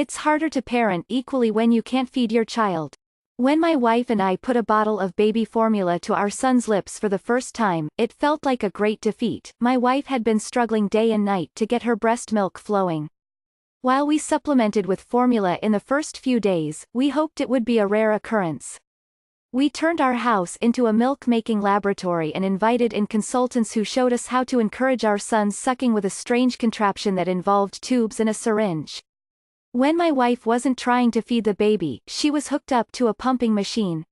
It's harder to parent equally when you can't feed your child. When my wife and I put a bottle of baby formula to our son's lips for the first time, it felt like a great defeat. My wife had been struggling day and night to get her breast milk flowing. While we supplemented with formula in the first few days, we hoped it would be a rare occurrence. We turned our house into a milk-making laboratory and invited in consultants who showed us how to encourage our son's sucking with a strange contraption that involved tubes and a syringe. When my wife wasn't trying to feed the baby, she was hooked up to a pumping machine.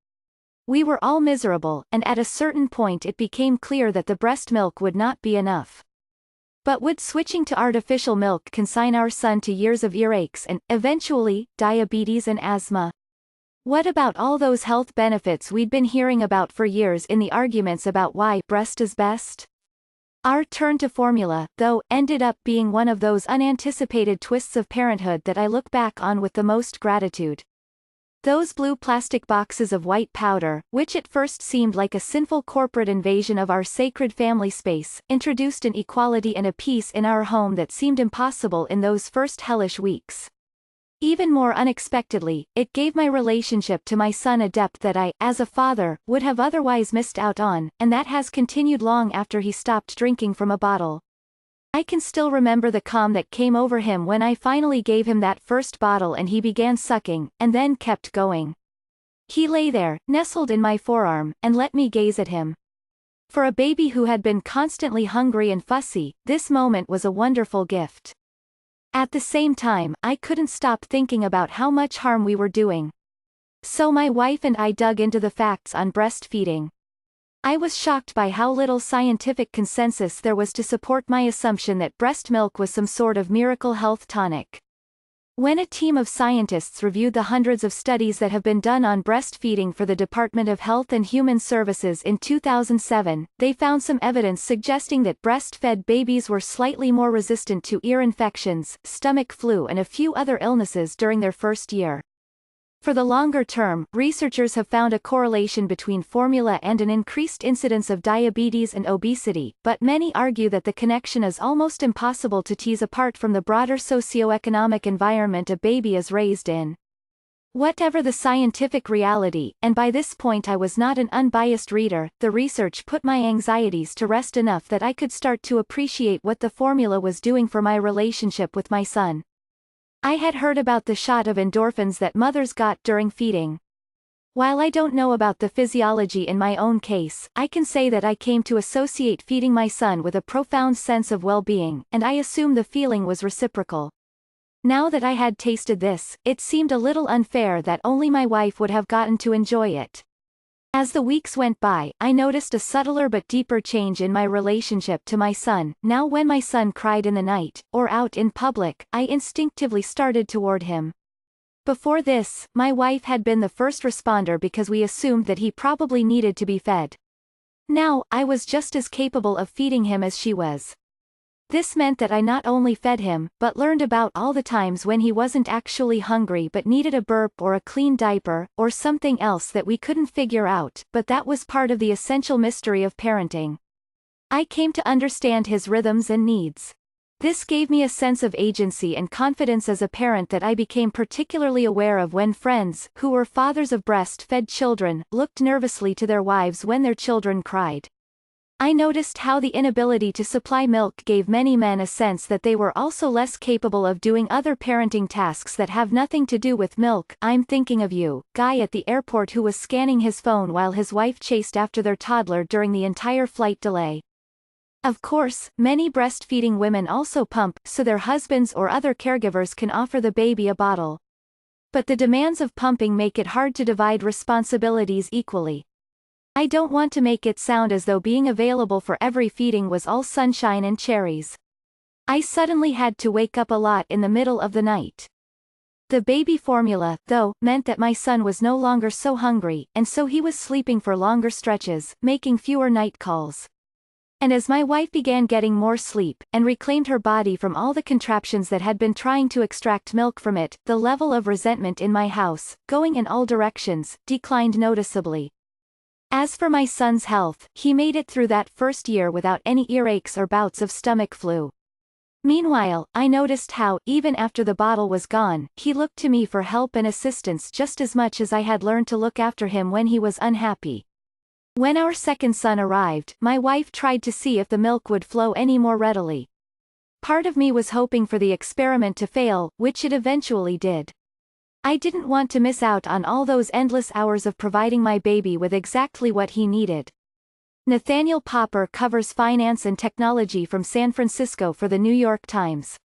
We were all miserable, and at a certain point it became clear that the breast milk would not be enough. But would switching to artificial milk consign our son to years of earaches and, eventually, diabetes and asthma? What about all those health benefits we'd been hearing about for years in the arguments about why breast is best? Our turn to formula, though, ended up being one of those unanticipated twists of parenthood that I look back on with the most gratitude. Those blue plastic boxes of white powder, which at first seemed like a sinful corporate invasion of our sacred family space, introduced an equality and a peace in our home that seemed impossible in those first hellish weeks. Even more unexpectedly, it gave my relationship to my son a depth that I, as a father, would have otherwise missed out on, and that has continued long after he stopped drinking from a bottle. I can still remember the calm that came over him when I finally gave him that first bottle and he began sucking, and then kept going. He lay there, nestled in my forearm, and let me gaze at him. For a baby who had been constantly hungry and fussy, this moment was a wonderful gift. At the same time, I couldn't stop thinking about how much harm we were doing. So my wife and I dug into the facts on breastfeeding. I was shocked by how little scientific consensus there was to support my assumption that breast milk was some sort of miracle health tonic. When a team of scientists reviewed the hundreds of studies that have been done on breastfeeding for the Department of Health and Human Services in 2007, they found some evidence suggesting that breastfed babies were slightly more resistant to ear infections, stomach flu and a few other illnesses during their first year. For the longer term, researchers have found a correlation between formula and an increased incidence of diabetes and obesity, but many argue that the connection is almost impossible to tease apart from the broader socioeconomic environment a baby is raised in. Whatever the scientific reality, and by this point I was not an unbiased reader, the research put my anxieties to rest enough that I could start to appreciate what the formula was doing for my relationship with my son. I had heard about the shot of endorphins that mothers got during feeding. While I don't know about the physiology in my own case, I can say that I came to associate feeding my son with a profound sense of well-being, and I assume the feeling was reciprocal. Now that I had tasted this, it seemed a little unfair that only my wife would have gotten to enjoy it. As the weeks went by, I noticed a subtler but deeper change in my relationship to my son. Now when my son cried in the night, or out in public, I instinctively started toward him. Before this, my wife had been the first responder because we assumed that he probably needed to be fed. Now, I was just as capable of feeding him as she was. This meant that I not only fed him, but learned about all the times when he wasn't actually hungry but needed a burp or a clean diaper, or something else that we couldn't figure out, but that was part of the essential mystery of parenting. I came to understand his rhythms and needs. This gave me a sense of agency and confidence as a parent that I became particularly aware of when friends, who were fathers of breastfed children, looked nervously to their wives when their children cried. I noticed how the inability to supply milk gave many men a sense that they were also less capable of doing other parenting tasks that have nothing to do with milk. I'm thinking of you, guy at the airport who was scanning his phone while his wife chased after their toddler during the entire flight delay. Of course, many breastfeeding women also pump, so their husbands or other caregivers can offer the baby a bottle. But the demands of pumping make it hard to divide responsibilities equally. I don't want to make it sound as though being available for every feeding was all sunshine and cherries. I suddenly had to wake up a lot in the middle of the night. The baby formula, though, meant that my son was no longer so hungry, and so he was sleeping for longer stretches, making fewer night calls. And as my wife began getting more sleep, and reclaimed her body from all the contraptions that had been trying to extract milk from it, the level of resentment in my house, going in all directions, declined noticeably. As for my son's health, he made it through that first year without any earaches or bouts of stomach flu. Meanwhile, I noticed how, even after the bottle was gone, he looked to me for help and assistance just as much as I had learned to look after him when he was unhappy. When our second son arrived, my wife tried to see if the milk would flow any more readily. Part of me was hoping for the experiment to fail, which it eventually did. I didn't want to miss out on all those endless hours of providing my baby with exactly what he needed. Nathaniel Popper covers finance and technology from San Francisco for The New York Times.